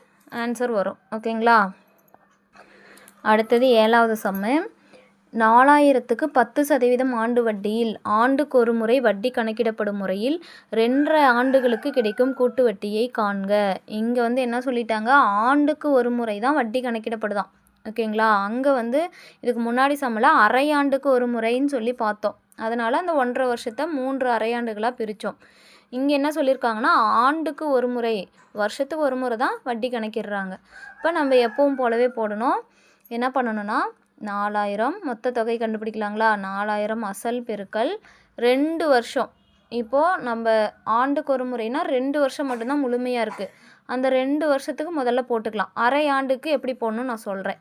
ஆன்சர் வரும். ஓகேங்களா, அடுத்தது 7வது சம்மு. 4000க்கு 10% ஆண்டு வட்டியில் ஆண்டுக்கு ஒரு முறை வட்டி கணக்கிடப்படும் முறையில் 2 ஆண்டுகளுக்கு கிடைக்கும் கூட்டு வட்டியை காண்க. இங்கே வந்து என்ன சொல்லிட்டாங்க, ஆண்டுக்கு ஒரு முறை தான் வட்டி கணக்கிடப்படுதான். ஓகேங்களா, அங்கே வந்து இதுக்கு முன்னாடி சம்மில் அரையாண்டுக்கு ஒரு முறைன்னு சொல்லி பார்த்தோம். அதனால் அந்த 1.5 வருஷத்தை 3 அரையாண்டுகளாக பிரித்தோம். இங்கே என்ன சொல்லியிருக்காங்கன்னா ஆண்டுக்கு ஒரு முறை, வருஷத்துக்கு ஒரு முறை தான் வட்டி கணக்கிடுறாங்க. இப்போ நம்ம எப்பவும் போலவே போடணும். என்ன பண்ணணும்னா 4000 மொத்த தொகை கண்டுபிடிக்கலாங்களா, 4000 அசல் பெருக்கல் 2 வருஷம். இப்போது நம்ம ஆண்டுக்கு ஒரு முறைனா 2 வருஷம் மட்டும்தான் முழுமையாக இருக்குது. அந்த 2 வருஷத்துக்கு முதல்ல போட்டுக்கலாம். அரை ஆண்டுக்கு எப்படி போடணும்னு நான் சொல்கிறேன்.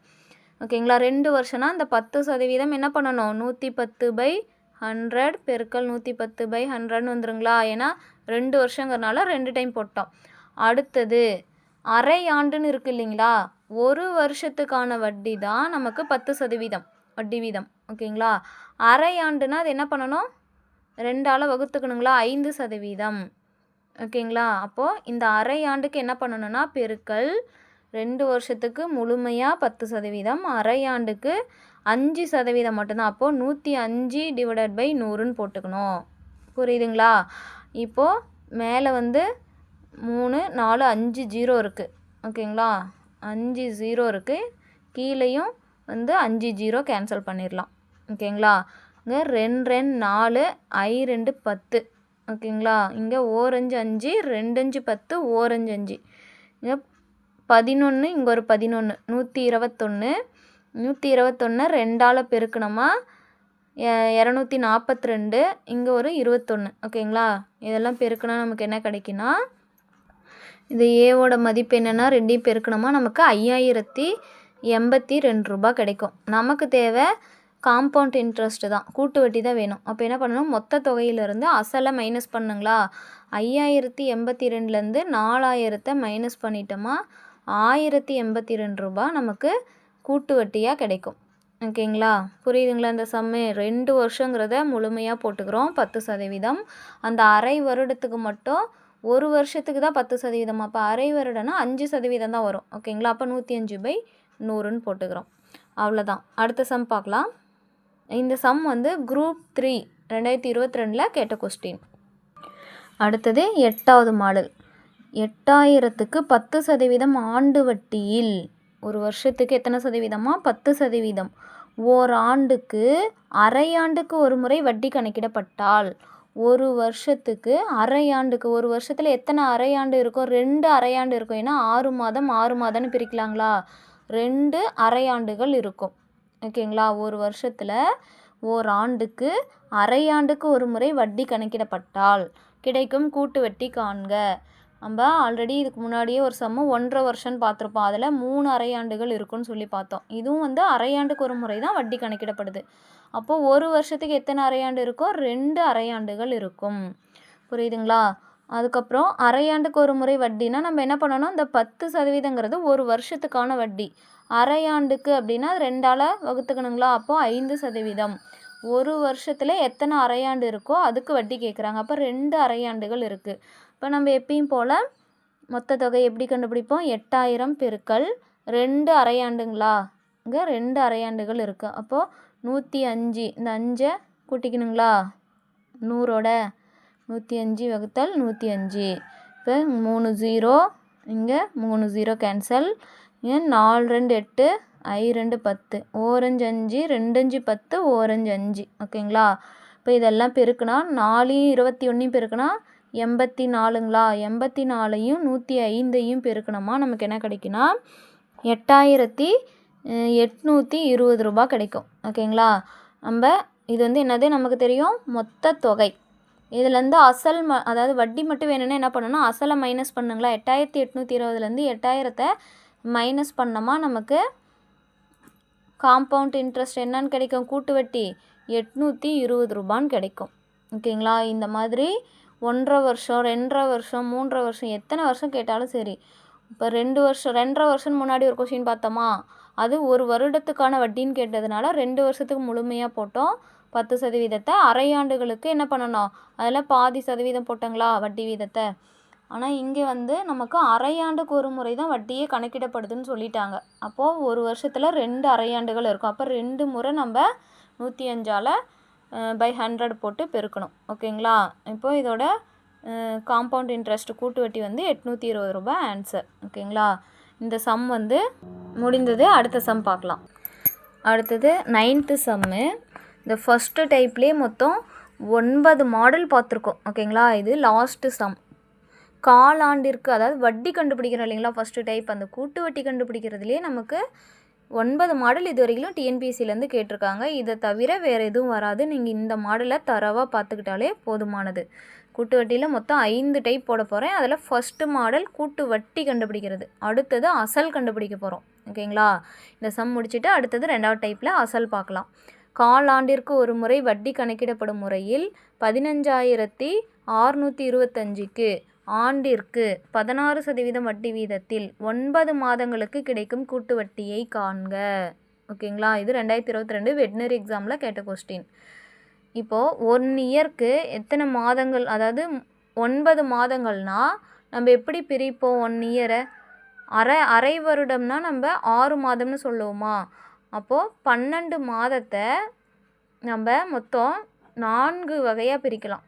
ஓகேங்களா, 2 வருஷம்னா அந்த 10% என்ன பண்ணணும், 110/100 பெருக்கல் 110/100ன்னு வந்துருங்களா. ஏன்னா 2 வருஷங்கிறனால 2 டைம் போட்டோம். அடுத்தது அரை ஆண்டுன்னு இருக்குது இல்லைங்களா, ஒரு வருஷத்துக்கான வட்டி தான் நமக்கு 10% வட்டி வீதம். ஓகேங்களா, அரை ஆண்டுனா அது என்ன பண்ணணும், 2ஆல் வகுத்துக்கணுங்களா, 5%. ஓகேங்களா, அப்போது இந்த அரை ஆண்டுக்கு என்ன பண்ணணும்னா பெருக்கல் 2 வருஷத்துக்கு முழுமையாக 10%, அரை ஆண்டுக்கு 5% மட்டும்தான். அப்போது 105/100ன்னு போட்டுக்கணும். புரியுதுங்களா. இப்போது மேலே வந்து 3 4 5 0 இருக்குது. ஓகேங்களா, 5 0 இருக்குது. கீழேயும் வந்து 5 0 கேன்சல் பண்ணிடலாம். ஓகேங்களா, இங்கே 2 2 4 ஐ 2 10. ஓகேங்களா, இங்கே ஓரஞ்சு 5 2 5 10 ஓரஞ்சு 5. இங்கே 11, இங்கே ஒரு 11 121. 121 2ஆல் பெருக்கணுமா 242. இங்கே ஒரு 21. ஓகேங்களா, இதெல்லாம் பெருக்கினா நமக்கு என்ன கிடைக்குன்னா, இது ஏவோட மதிப்பு என்னென்னா 2 பெருக்கணுமா நமக்கு 5082 ரூபா கிடைக்கும். நமக்கு தேவை காம்பவுண்ட் இன்ட்ரெஸ்ட் தான், கூட்டு வட்டி தான் வேணும். அப்போ என்ன பண்ணணும், மொத்த தொகையிலேருந்து அசலை மைனஸ் பண்ணுங்களா. 5082லேருந்து 4000 மைனஸ் பண்ணிட்டோமா 1082 ரூபா நமக்கு கூட்டு வட்டியாக கிடைக்கும். ஓகேங்களா, புரியுதுங்களா. இந்த சம்மு 2 வருஷங்கிறத முழுமையாக போட்டுக்கிறோம் 10%. அந்த அரை வருடத்துக்கு மட்டும் ஒரு வருஷத்துக்கு தான் 10%. அப்போ அரை வருடம்னா 5% தான் வரும். ஓகேங்களா, அப்போ 105/100ன்னு போட்டுக்கிறோம். அவ்வளோதான். அடுத்த சம் பார்க்கலாம். இந்த சம் வந்து குரூப் 3 2022 கேட்ட கொஸ்டின். அடுத்தது 8வது மாடல். 8000க்கு 10% ஆண்டு வட்டியில் ஒரு வருஷத்துக்கு எத்தனை சதவீதமா 10%. ஓராண்டுக்கு அரையாண்டுக்கு ஒரு முறை வட்டி கணக்கிடப்பட்டால் ஒரு வருஷத்துக்கு அரையாண்டுக்கு, ஒரு வருஷத்தில் எத்தனை அரையாண்டு இருக்கும், 2 அரையாண்டு இருக்கும். ஏன்னா 6 மாதம் 6 மாதம்னு பிரிக்கலாங்களா, 2 அரையாண்டுகள் இருக்கும். ஓகேங்களா? ஒரு வருஷத்தில் ஓராண்டுக்கு அரையாண்டுக்கு ஒரு முறை வட்டி கணக்கிடப்பட்டால் கிடைக்கும் கூட்டு வட்டி காண்க. நம்ம ஆல்ரெடி இதுக்கு முன்னாடியே ஒரு சம்மு 1.5 வருஷம்னு பார்த்துருப்போம். அதில் 3 அரையாண்டுகள் இருக்குன்னு சொல்லி பார்த்தோம். இதுவும் வந்து அரையாண்டுக்கு ஒரு முறை தான் வட்டி கணக்கிடப்படுது. அப்போது ஒரு வருஷத்துக்கு எத்தனை அரையாண்டு இருக்கும்? 2 அரையாண்டுகள் இருக்கும். புரியுதுங்களா? அதுக்கப்புறம் அரையாண்டுக்கு ஒரு முறை வட்டினா நம்ம என்ன பண்ணணும்? இந்த 10% ஒரு வருஷத்துக்கான வட்டி. அரையாண்டுக்கு அப்படின்னா 2ஆல் வகுத்துக்கணுங்களா? அப்போது 5%. ஒரு வருஷத்தில் எத்தனை அரையாண்டு இருக்கோ அதுக்கு வட்டி கேட்குறாங்க. அப்போ 2 அரையாண்டுகள் இருக்குது. இப்போ நம்ம எப்பயும் போல் மொத்த தொகை எப்படி கண்டுபிடிப்போம்? 8000 பெருக்கல் 2 அரையாண்டுங்களா? இங்கே 2 அரையாண்டுகள் இருக்குது. அப்போது 105. இந்த 5 கூட்டிக்கணுங்களா? 100ஓட 105 வகுத்தல் 105. இப்போ 3 0, இங்கே 3 0 கேன்சல். இங்கே 4 2 8, I 2 10, ஓரஞ்சு 5, 2 5 10, ஓரஞ்சு 5. ஓகேங்களா? இப்போ இதெல்லாம் பெருக்குனா 4 21 பெருக்குனா 84ங்களா? 84ஐயும் 105ஐயும் பெருக்கணுமா நமக்கு என்ன கிடைக்குன்னா 8820 ரூபா கிடைக்கும். ஓகேங்களா? நம்ம இது வந்து என்னது நமக்கு தெரியும்? மொத்த தொகை. இதுலேருந்து அசல் அதாவது வட்டி மட்டும் வேணும்னா என்ன பண்ணணும்? அசலை மைனஸ் பண்ணுங்களா? 8820லேருந்து 8000 மைனஸ் பண்ணோமா நமக்கு காம்பவுண்ட் இன்ட்ரெஸ்ட் என்னன்னு கிடைக்கும்? கூட்டு வட்டி 820 ரூபான்னு கிடைக்கும். ஓகேங்களா? இந்த மாதிரி 1.5 வருஷம் 2.5 வருஷம் 3.5 வருஷம் எத்தனை வருஷம் கேட்டாலும் சரி. இப்போ 2 வருஷம் 2.5 வருஷம் முன்னாடி ஒரு கொஷின் பார்த்தோமா? அது ஒரு வருடத்துக்கான வட்டின்னு கேட்டதுனால 2 வருஷத்துக்கு முழுமையாக போட்டோம் 10%. அரையாண்டுகளுக்கு என்ன பண்ணணும்? அதில் பாதி சதவீதம் போட்டாங்களா வட்டி வீதத்தை. ஆனால் இங்கே வந்து நமக்கு அரையாண்டுக்கு ஒரு முறை தான் வட்டியே கணக்கிடப்படுதுன்னு சொல்லிட்டாங்க. அப்போது ஒரு வருஷத்தில் 2 அரையாண்டுகள் இருக்கும். அப்போ 2 முறை நம்ம 105ஆல் by 100 போட்டு பெருக்கணும். ஓகேங்களா? இப்போது இதோட காம்பவுண்ட் இன்ட்ரெஸ்ட் கூட்டு வட்டி வந்து 820 ரூபா ஆன்சர். ஓகேங்களா? இந்த சம் வந்து முடிந்தது. அடுத்த சம் பார்க்கலாம். அடுத்தது 9th சம்மு. இந்த ஃபஸ்ட்டு டைப்லேயே மொத்தம் 9 மாடல் பார்த்துருக்கோம். ஓகேங்களா? இது லாஸ்ட்டு சம். காலாண்டிற்கு அதாவது வட்டி கண்டுபிடிக்கிறோம் இல்லைங்களா? ஃபஸ்ட்டு டைப் அந்த கூட்டு வட்டி கண்டுபிடிக்கிறதுலேயே நமக்கு 9 மாடல் இது வரைக்கும் டிஎன்பிஎஸ்சிலேருந்து கேட்டிருக்காங்க. இதை தவிர வேறு எதுவும் வராது. நீங்கள் இந்த மாடலை தரவாக பார்த்துக்கிட்டாலே போதுமானது. கூட்டு வட்டியில் மொத்தம் 5 டைப் போட போகிறேன். அதில் ஃபஸ்ட்டு மாடல் கூட்டு வட்டி கண்டுபிடிக்கிறது, அடுத்தது அசல் கண்டுபிடிக்க போகிறோம். ஓகேங்களா? இந்த சம் முடிச்சுட்டு அடுத்தது 2வது டைப்பில் அசல் பார்க்கலாம். காலாண்டிற்கு ஒரு முறை வட்டி கணக்கிடப்படும் முறையில் 15,625க்கு ஆண்டிற்கு 16% வட்டி வீதத்தில் 9 மாதங்களுக்கு கிடைக்கும் கூட்டு வட்டியை காண்க. ஓகேங்களா? இது 2022 வெட்னரி எக்ஸாமில் கேட்ட கொஸ்டின். இப்போது 1 இயருக்கு எத்தனை மாதங்கள், அதாவது 9 மாதங்கள்னால் நம்ம எப்படி பிரிப்போம்? 1 இயரை அரை வருடம்னா நம்ம 6 மாதம்னு சொல்லுவோமா? அப்போது 12 மாதத்தை நம்ம மொத்தம் 4 வகையாக பிரிக்கலாம்.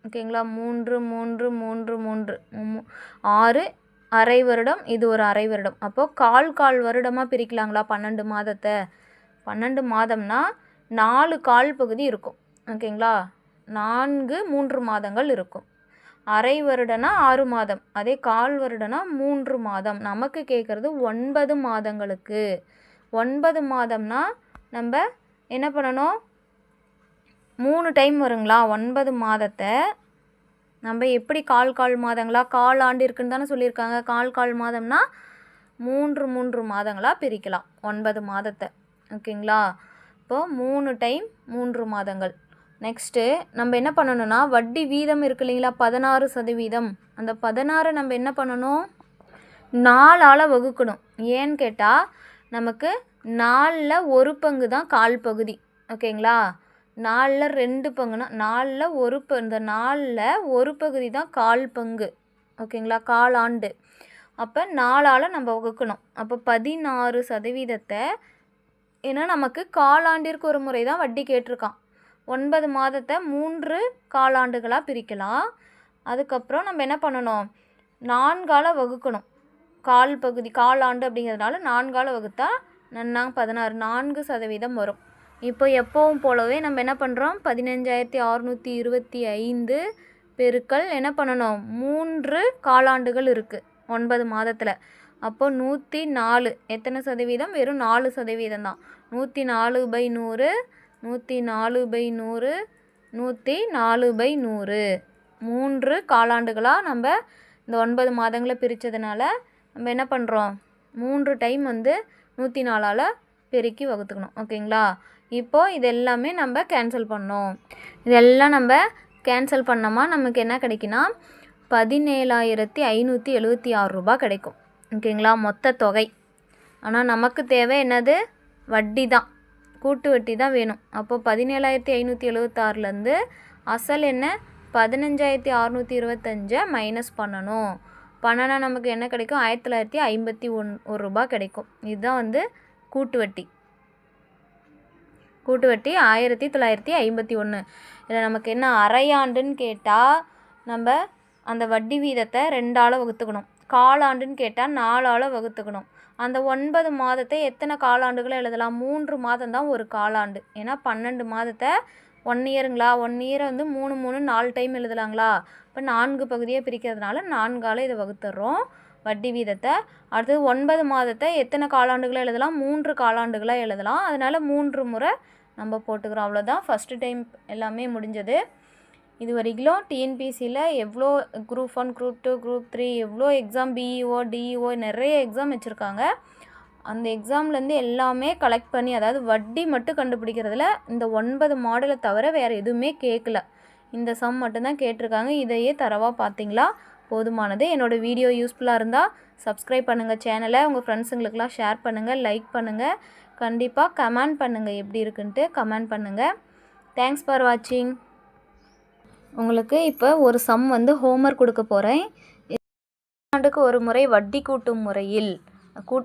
ஓகேங்களா? 3 3 3 3 6 அரை வருடம், இது ஒரு அரை வருடம். அப்போது கால் வருடமாக பிரிக்கலாங்களா 12 மாதத்தை? 12 மாதம்னா 4 கால் பகுதி இருக்கும். ஓகேங்களா? 4 3 மாதங்கள் இருக்கும். அரை வருடம்னா 6 மாதம், அதே கால் வருடம்னா 3 மாதம். நமக்கு கேட்குறது 9 மாதங்களுக்கு. 9 மாதம்னா நம்ம என்ன பண்ணணும்? 3 டைம் வருங்களா? 9 மாதத்தை நம்ம எப்படி கால் மாதங்களா? கால் ஆண்டு இருக்குன்னு தானே சொல்லியிருக்காங்க. கால் மாதம்னா 3 மாதங்களாக பிரிக்கலாம் 9 மாதத்தை. ஓகேங்களா? இப்போது 3 டைம் 3 மாதங்கள். நெக்ஸ்ட்டு நம்ம என்ன பண்ணணும்னா வட்டி வீதம் இருக்கு இல்லைங்களா? 16%. அந்த 16 நம்ம என்ன பண்ணணும்? 4ஆல் வகுக்கணும். ஏன்னு கேட்டால் நமக்கு 4ல் 1 பங்கு தான் கால் பகுதி. ஓகேங்களா? 4ல் 2 பங்குனா 4ல் 1 இந்த 4ல் 1 பகுதி தான் கால் பங்கு. ஓகேங்களா? காலாண்டு. அப்போ 4ஆல் நம்ம வகுக்கணும். அப்போ 16%. ஏன்னா நமக்கு காலாண்டிற்கு ஒரு முறை தான் வட்டி கேட்டிருக்கான். 9 மாதத்தை 3 காலாண்டுகளாக பிரிக்கலாம். அதுக்கப்புறம் நம்ம என்ன பண்ணணும்? 4ஆல் வகுக்கணும். கால் பகுதி காலாண்டு அப்படிங்கிறதுனால 4ஆல் வகுத்தா 16 4% வரும். இப்போ எப்போவும் போலவே நம்ம என்ன பண்ணுறோம்? 15,625 பெருக்கல் என்ன பண்ணணும்? 3 காலாண்டுகள் இருக்குது 9 மாதத்தில். அப்போது 104 எத்தனை சதவீதம்? வெறும் 4% தான். 104/100 104/100 104/100 3 காலாண்டுகளாக நம்ம இந்த 9 மாதங்களை பிரித்ததுனால நம்ம என்ன பண்ணுறோம்? 3 டைம் வந்து 104ஆல் பெருக்கி வகுத்துக்கணும். ஓகேங்களா? இப்போது இது எல்லாமே நம்ம கேன்சல் பண்ணோம். இதெல்லாம் நம்ம கேன்சல் பண்ணோமா நமக்கு என்ன கிடைக்குன்னா 17,576 ரூபா கிடைக்கும். ஓகேங்களா? மொத்த தொகை. ஆனால் நமக்கு தேவை என்னது? வட்டி தான், கூட்டு வட்டி தான் வேணும். அப்போது 17,576லேருந்து அசல் என்ன 15,625 மைனஸ் பண்ணணும். பண்ணனா நமக்கு என்ன கிடைக்கும்? 1951 ரூபா கிடைக்கும். இதுதான் வந்து கூட்டு வட்டி. கூட்டு வட்டி 1951. இதில் நமக்கு என்ன அரையாண்டுன்னு கேட்டால் நம்ம அந்த வட்டி வீதத்தை 2ஆல் வகுத்துக்கணும். காலாண்டுன்னு கேட்டால் 4ஆல் வகுத்துக்கணும். அந்த 9 மாதத்தை எத்தனை காலாண்டுகளை எழுதலாம்? 3 மாதம் தான் ஒரு காலாண்டு. ஏன்னா 12 மாதத்தை 1 இயருங்களா, 1 இயரை வந்து 3 3 4 டைம் எழுதலாங்களா? இப்போ 4 பகுதியாக பிரிக்கிறதுனால 4ஆல் இதை வகுத்துடுறோம் வட்டி வீதத்தை. அடுத்தது 9 மாதத்தை எத்தனை காலாண்டுகளை எழுதலாம்? 3 காலாண்டுகளாக எழுதலாம். அதனால் 3 முறை நம்ம போட்டுக்கிறோம். அவ்வளோதான். ஃபஸ்ட்டு டைம் எல்லாமே முடிஞ்சது. இது வரைக்கும் டிஎன்பிசியில் எவ்வளோ குரூப் 1 குரூப் 2 குரூப் 3 எவ்வளோ எக்ஸாம் பிஇஓ டிஇஓ நிறைய எக்ஸாம் வச்சுருக்காங்க. அந்த எக்ஸாம்லேருந்து எல்லாமே கலெக்ட் பண்ணி, அதாவது வட்டி மட்டும் கண்டுபிடிக்கிறதுல இந்த 9 மாடலை தவிர வேறு எதுவுமே கேட்கல. இந்த சம் மட்டும்தான் கேட்டிருக்காங்க. இதையே தரவாக பார்த்தீங்களா? போதுமானது. என்னோடய வீடியோ யூஸ்ஃபுல்லாக இருந்தால் சப்ஸ்கிரைப் பண்ணுங்கள் சேனலை. உங்கள் ஃப்ரெண்ட்ஸுங்களுக்கெல்லாம் ஷேர் பண்ணுங்கள், லைக் பண்ணுங்கள். கண்டிப்பாக கமெண்ட் பண்ணுங்கள், எப்படி இருக்குன்ட்டு கமெண்ட் பண்ணுங்கள். தேங்க்ஸ் ஃபார் வாட்சிங். உங்களுக்கு இப்போ ஒரு சம் வந்து ஹோம்ஒர்க் கொடுக்க போகிறேன். ஆண்டுக்கு ஒரு முறை வட்டி கூட்டும் முறையில்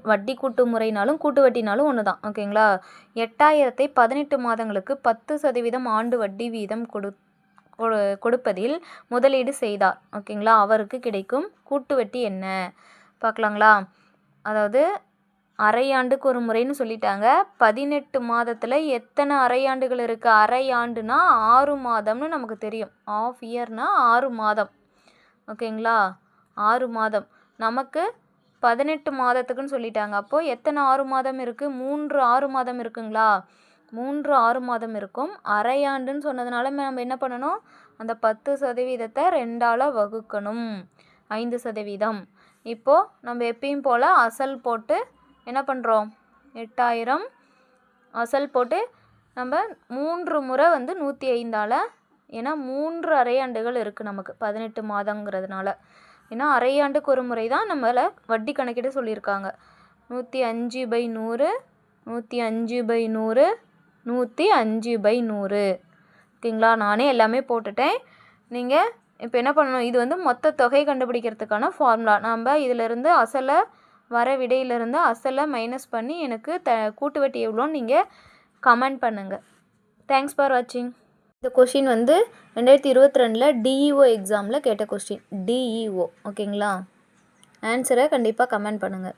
வட்டி கூட்டும் முறைனாலும் கூட்டு வட்டினாலும் ஒன்று தான். ஓகேங்களா? 8,000ஐ 18 மாதங்களுக்கு 10% ஆண்டு வட்டி வீதம் கொடுப்பதில் முதலீடு செய்தார். ஓகேங்களா? அவருக்கு கிடைக்கும் கூட்டு வட்டி என்ன பார்க்கலாங்களா? அதாவது அரையாண்டுக்கு ஒரு முறைன்னு சொல்லிட்டாங்க. 18 மாதத்தில் எத்தனை அரையாண்டுகள் இருக்குது? அரையாண்டுனா 6 மாதம்னு நமக்கு தெரியும். ஆஃப் இயர்னா 6 மாதம். ஓகேங்களா? 6 மாதம். நமக்கு 18 மாதத்துக்குன்னு சொல்லிட்டாங்க. அப்போது எத்தனை 6 மாதம் இருக்குது? 3 6 மாதம் இருக்குங்களா? 3 6 மாதம் இருக்கும். அரையாண்டுன்னு சொன்னதுனால நம்ம என்ன பண்ணணும்? அந்த 10% 2ஆல் வகுக்கணும். 5%. இப்போது நம்ம எப்பயும் போல் அசல் போட்டு என்ன பண்ணுறோம்? 8,000 அசல் போட்டு நம்ம 3 முறை வந்து 105ஆல், ஏன்னா 3 அரையாண்டுகள் இருக்குது நமக்கு 18 மாதங்கிறதுனால. ஏன்னா அரையாண்டுக்கு ஒரு முறை தான் நம்மளை வட்டி கணக்கிட சொல்லியிருக்காங்க. 105/100 105/100 105/100. ஓகேங்களா? நானே எல்லாமே போட்டுட்டேன். நீங்கள் இப்போ என்ன பண்ணணும்? இது வந்து மொத்த தொகை கண்டுபிடிக்கிறதுக்கான ஃபார்முலா. நம்ம இதிலிருந்து அசலை வர விடையிலிருந்து அசலை மைனஸ் பண்ணி எனக்கு கூட்டு வட்டி எவ்வளோன்னு நீங்கள் கமெண்ட் பண்ணுங்கள். தேங்க்ஸ் ஃபார் வாட்சிங். இந்த கொஷின் வந்து 2022 டிஇஓ எக்ஸாமில் கேட்ட கொஸ்டின். டிஇஓ. ஓகேங்களா? ஆன்சரை கண்டிப்பாக கமெண்ட் பண்ணுங்கள்.